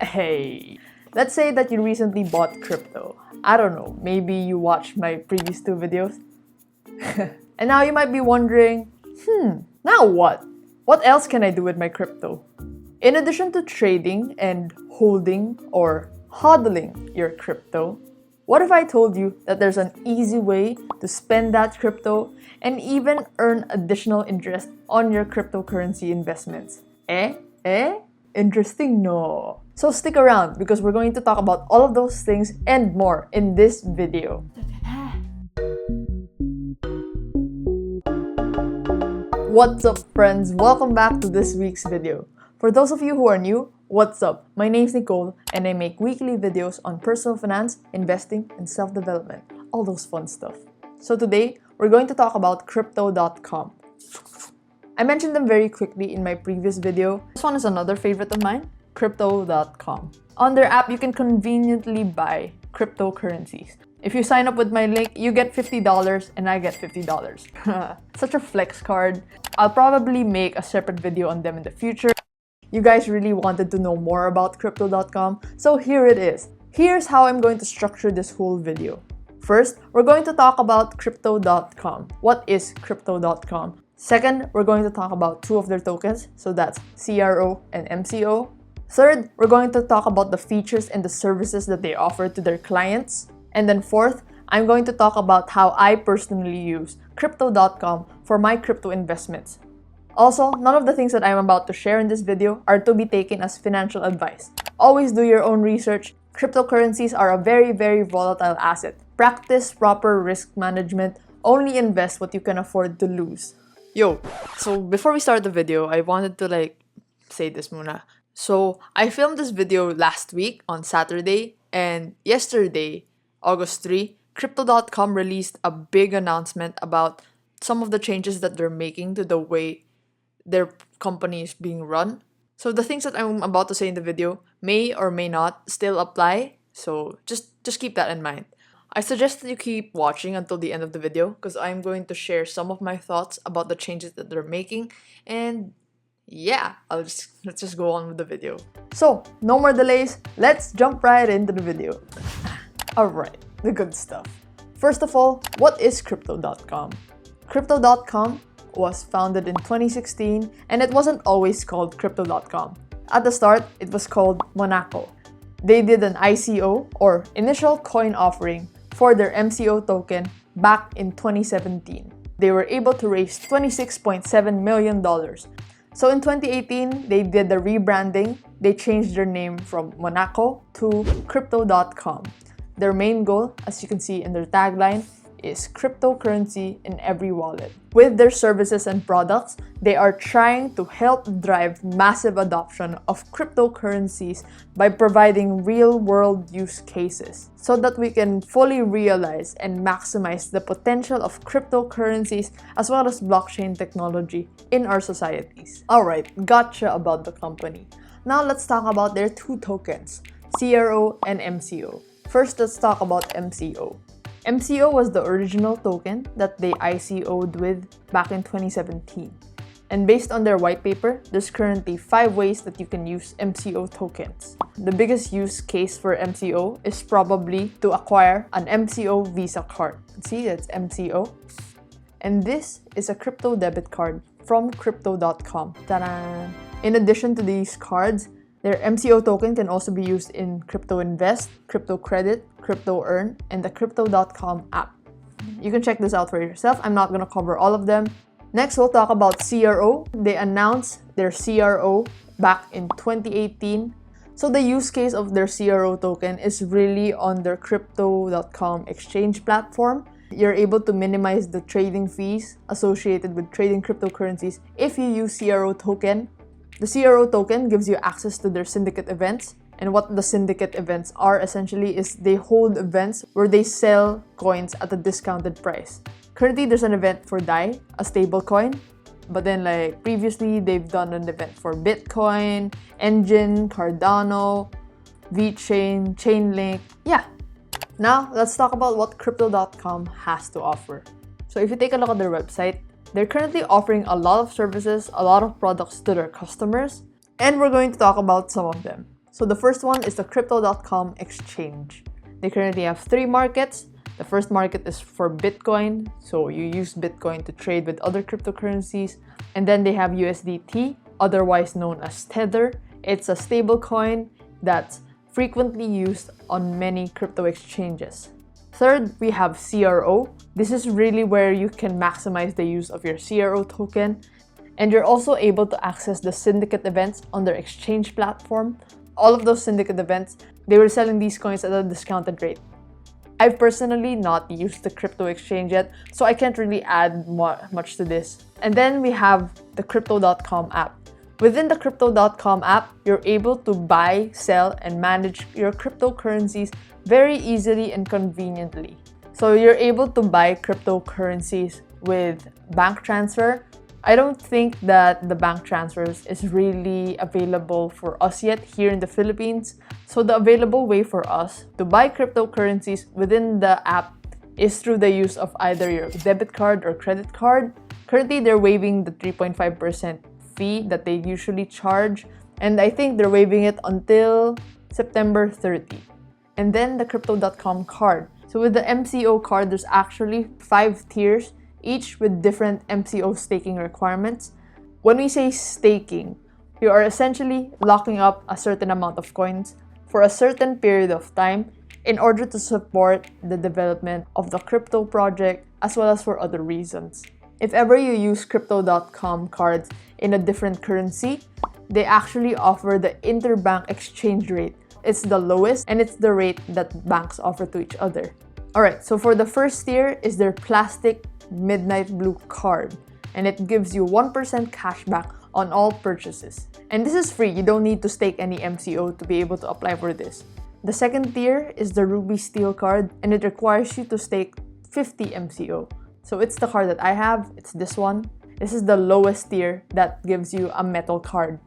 Hey, let's say that you recently bought crypto. I don't know, maybe you watched my previous 2 videos. And now you might be wondering, now what? What else can I do with my crypto? In addition to trading and holding or hodling your crypto, what if I told you that there's an easy way to spend that crypto and even earn additional interest on your cryptocurrency investments? Interesting, no? So stick around because we're going to talk about all of those things and more in this video. What's up, friends? Welcome back to this week's video. For those of you who are new, what's up? My name's Nicole and I make weekly videos on personal finance, investing, and self-development. All those fun stuff. So today, we're going to talk about crypto.com. I mentioned them very quickly in my previous video. This one is another favorite of mine, crypto.com. On their app, you can conveniently buy cryptocurrencies. If you sign up with my link, you get $50 and I get $50. Such a flex card. I'll probably make a separate video on them in the future. You guys really wanted to know more about crypto.com, so here it is. Here's how I'm going to structure this whole video. First, we're going to talk about crypto.com. What is crypto.com? Second, we're going to talk about 2 of their tokens, so that's CRO and MCO. Third, we're going to talk about the features and the services that they offer to their clients. And then fourth, I'm going to talk about how I personally use crypto.com for my crypto investments. Also, none of the things that I'm about to share in this video are to be taken as financial advice. Always do your own research. Cryptocurrencies are a very, very volatile asset. Practice proper risk management. Only invest what you can afford to lose. Yo, so before we start the video, I wanted to say this muna. So, I filmed this video last week on Saturday, and yesterday, August 3, Crypto.com released a big announcement about some of the changes that they're making to the way their company is being run. So the things that I'm about to say in the video may or may not still apply, so just keep that in mind. I suggest that you keep watching until the end of the video because I'm going to share some of my thoughts about the changes that they're making, and yeah, let's just go on with the video. So, no more delays, let's jump right into the video. Alright, the good stuff. First of all, what is Crypto.com? Crypto.com was founded in 2016 and it wasn't always called Crypto.com. At the start, it was called Monaco. They did an ICO or initial coin offering for their MCO token back in 2017. They were able to raise $26.7 million. So in 2018, they did the rebranding. They changed their name from Monaco to Crypto.com. Their main goal, as you can see in their tagline, is cryptocurrency in every wallet. With their services and products, they are trying to help drive massive adoption of cryptocurrencies by providing real-world use cases so that we can fully realize and maximize the potential of cryptocurrencies as well as blockchain technology in our societies. Alright, gotcha about the company. Now let's talk about their 2 tokens, CRO and MCO. First, let's talk about MCO. MCO was the original token that they ICO'd with back in 2017. And based on their white paper, there's currently 5 ways that you can use MCO tokens. The biggest use case for MCO is probably to acquire an MCO Visa Card. See, that's MCO. And this is a crypto debit card from crypto.com. Ta-da! In addition to these cards, their MCO token can also be used in Crypto Invest, Crypto Credit, Crypto Earn, and the Crypto.com app. You can check this out for yourself. I'm not going to cover all of them. Next, we'll talk about CRO. They announced their CRO back in 2018. So the use case of their CRO token is really on their Crypto.com exchange platform. You're able to minimize the trading fees associated with trading cryptocurrencies if you use CRO token. The CRO token gives you access to their syndicate events, and what the syndicate events are essentially is they hold events where they sell coins at a discounted price. Currently, there's an event for DAI, a stable coin, but then previously they've done an event for Bitcoin, Engine, Cardano, VeChain, Chainlink, yeah. Now, let's talk about what Crypto.com has to offer. So if you take a look at their website, they're currently offering a lot of services, a lot of products to their customers, and we're going to talk about some of them. So the first one is the Crypto.com exchange. They currently have 3 markets. The first market is for Bitcoin, so you use Bitcoin to trade with other cryptocurrencies. And then they have USDT, otherwise known as Tether. It's a stable coin that's frequently used on many crypto exchanges. Third, we have CRO. This is really where you can maximize the use of your CRO token. And you're also able to access the syndicate events on their exchange platform. All of those syndicate events, they were selling these coins at a discounted rate. I've personally not used the crypto exchange yet, so I can't really add much to this. And then we have the Crypto.com app. Within the Crypto.com app, you're able to buy, sell, and manage your cryptocurrencies very easily and conveniently. So you're able to buy cryptocurrencies with bank transfer. I don't think that the bank transfers is really available for us yet here in the Philippines. So the available way for us to buy cryptocurrencies within the app is through the use of either your debit card or credit card. Currently, they're waiving the 3.5% fee that they usually charge, and I think they're waiving it until September 30. And then the Crypto.com card. So with the MCO card, there's actually 5 tiers, each with different MCO staking requirements. When we say staking, you are essentially locking up a certain amount of coins for a certain period of time in order to support the development of the crypto project as well as for other reasons. If ever you use Crypto.com cards in a different currency, they actually offer the interbank exchange rate. It's the lowest and it's the rate that banks offer to each other. Alright, so for the first tier is their plastic midnight blue card, and it gives you 1% cashback on all purchases. And this is free, you don't need to stake any MCO to be able to apply for this. The second tier is the Ruby Steel card, and it requires you to stake 50 MCO. So it's the card that I have, it's this one. This is the lowest tier that gives you a metal card.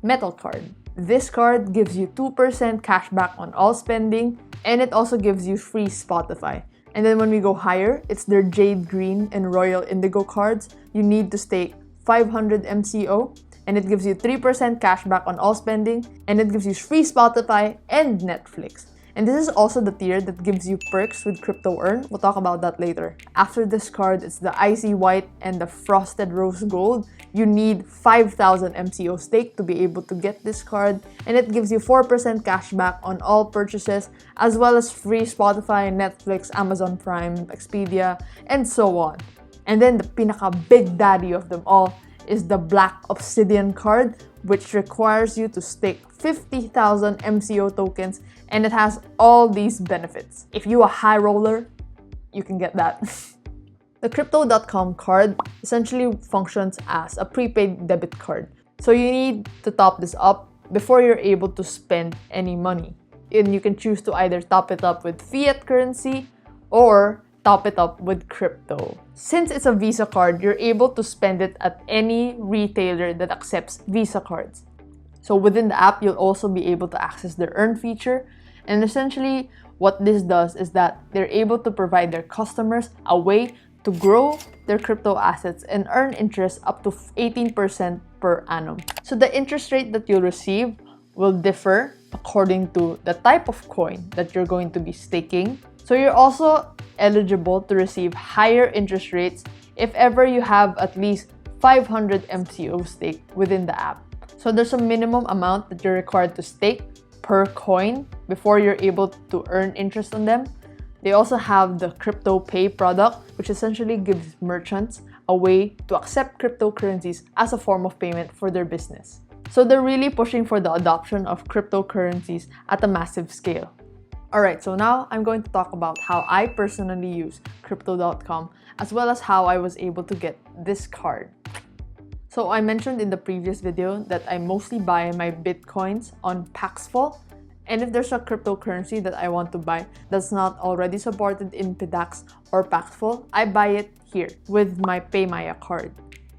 Metal card. This card gives you 2% cashback on all spending, and it also gives you free Spotify. And then when we go higher, it's their Jade Green and Royal Indigo cards. You need to stake 500 MCO, and it gives you 3% cashback on all spending, and it gives you free Spotify and Netflix. And this is also the tier that gives you perks with Crypto Earn. We'll talk about that later. After this card, it's the Icy White and the Frosted Rose Gold. You need 5,000 MCO stake to be able to get this card, and it gives you 4% cashback on all purchases, as well as free Spotify, Netflix, Amazon Prime, Expedia, and so on. And then the pinaka big daddy of them all is the Black Obsidian card, which requires you to stake 50,000 MCO tokens, and it has all these benefits. If you're a high roller, you can get that. The Crypto.com card essentially functions as a prepaid debit card. So you need to top this up before you're able to spend any money. And you can choose to either top it up with fiat currency or top it up with crypto. Since it's a Visa card, you're able to spend it at any retailer that accepts Visa cards. So within the app, you'll also be able to access their earn feature. And essentially, what this does is that they're able to provide their customers a way to grow their crypto assets and earn interest up to 18% per annum. So the interest rate that you'll receive will differ according to the type of coin that you're going to be staking. So you're also eligible to receive higher interest rates if ever you have at least 500 MCO stake within the app. So there's a minimum amount that you're required to stake per coin before you're able to earn interest on them. They also have the Crypto Pay product, which essentially gives merchants a way to accept cryptocurrencies as a form of payment for their business. So they're really pushing for the adoption of cryptocurrencies at a massive scale. Alright, so now I'm going to talk about how I personally use Crypto.com, as well as how I was able to get this card. So I mentioned in the previous video that I mostly buy my Bitcoins on Paxful. And if there's a cryptocurrency that I want to buy that's not already supported in PDAX or Paxful, I buy it here with my PayMaya card.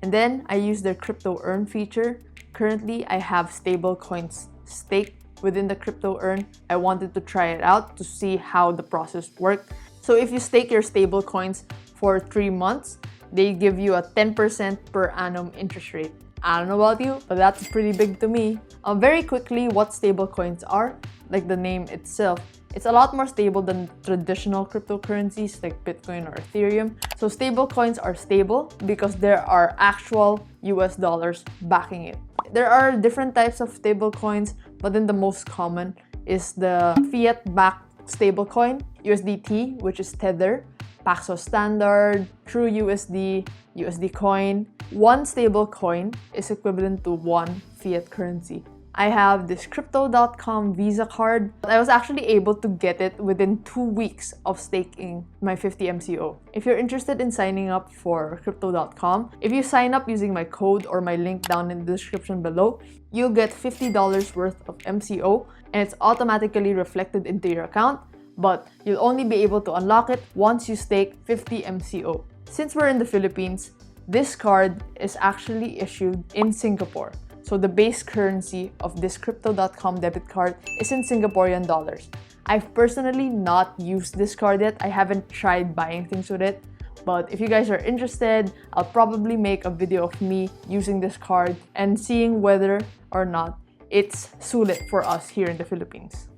And then I use their Crypto Earn feature. Currently, I have stable coins staked within the Crypto Earn. I wanted to try it out to see how the process worked. So if you stake your stable coins for 3 months, they give you a 10% per annum interest rate. I don't know about you, but that's pretty big to me. Very quickly, what stablecoins are, like the name itself, it's a lot more stable than traditional cryptocurrencies like Bitcoin or Ethereum. So stablecoins are stable because there are actual US dollars backing it. There are different types of stablecoins, but then the most common is the fiat-backed stablecoin, USDT, which is Tether, Paxos Standard, True USD, USD Coin. One stable coin is equivalent to one fiat currency. I have this Crypto.com Visa Card. I was actually able to get it within 2 weeks of staking my 50 MCO. If you're interested in signing up for Crypto.com, if you sign up using my code or my link down in the description below, you'll get $50 worth of MCO and it's automatically reflected into your account, but you'll only be able to unlock it once you stake 50 MCO. Since we're in the Philippines, this card is actually issued in Singapore. So the base currency of this Crypto.com debit card is in Singaporean dollars. I've personally not used this card yet. I haven't tried buying things with it. But if you guys are interested, I'll probably make a video of me using this card and seeing whether or not it's sulit for us here in the Philippines.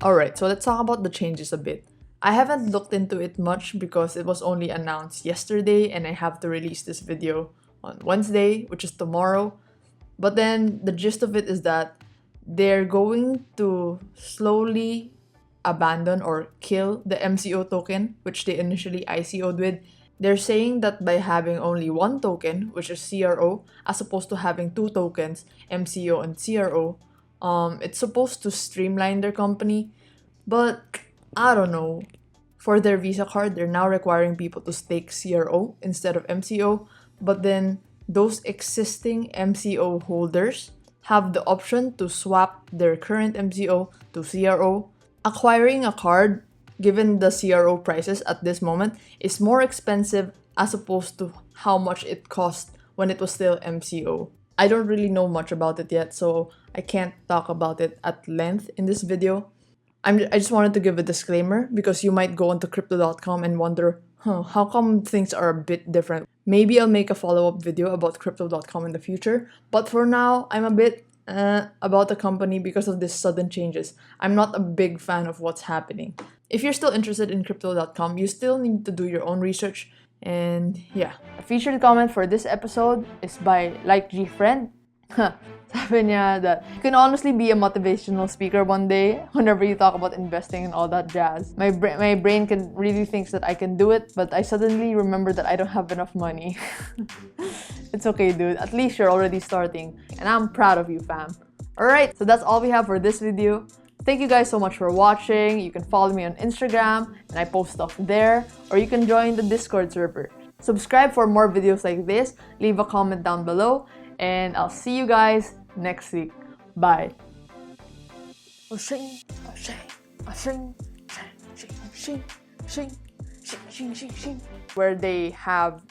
Alright, so let's talk about the changes a bit. I haven't looked into it much because it was only announced yesterday and I have to release this video on Wednesday, which is tomorrow. But then the gist of it is that they're going to slowly abandon or kill the MCO token, which they initially ICO'd with. They're saying that by having only one token, which is CRO, as opposed to having two tokens, MCO and CRO, it's supposed to streamline their company. But I don't know. For their Visa card, they're now requiring people to stake CRO instead of MCO. But then those existing MCO holders have the option to swap their current MCO to CRO. Acquiring a card, given the CRO prices at this moment, is more expensive as opposed to how much it cost when it was still MCO. I don't really know much about it yet, so I can't talk about it at length in this video. I just wanted to give a disclaimer because you might go onto Crypto.com and wonder, how come things are a bit different? Maybe I'll make a follow-up video about Crypto.com in the future, but for now, I'm a bit about the company because of these sudden changes. I'm not a big fan of what's happening. If you're still interested in Crypto.com, you still need to do your own research, and yeah. A featured comment for this episode is by Like G Friend. Sabi niya that you can honestly be a motivational speaker one day whenever you talk about investing and all that jazz. My brain can really thinks that I can do it, but I suddenly remember that I don't have enough money. It's okay, dude. At least you're already starting, and I'm proud of you, fam. Alright, so that's all we have for this video. Thank you guys so much for watching. You can follow me on Instagram, and I post stuff there, or you can join the Discord server. Subscribe for more videos like this, leave a comment down below, and I'll see you guys next week. Bye. Where they have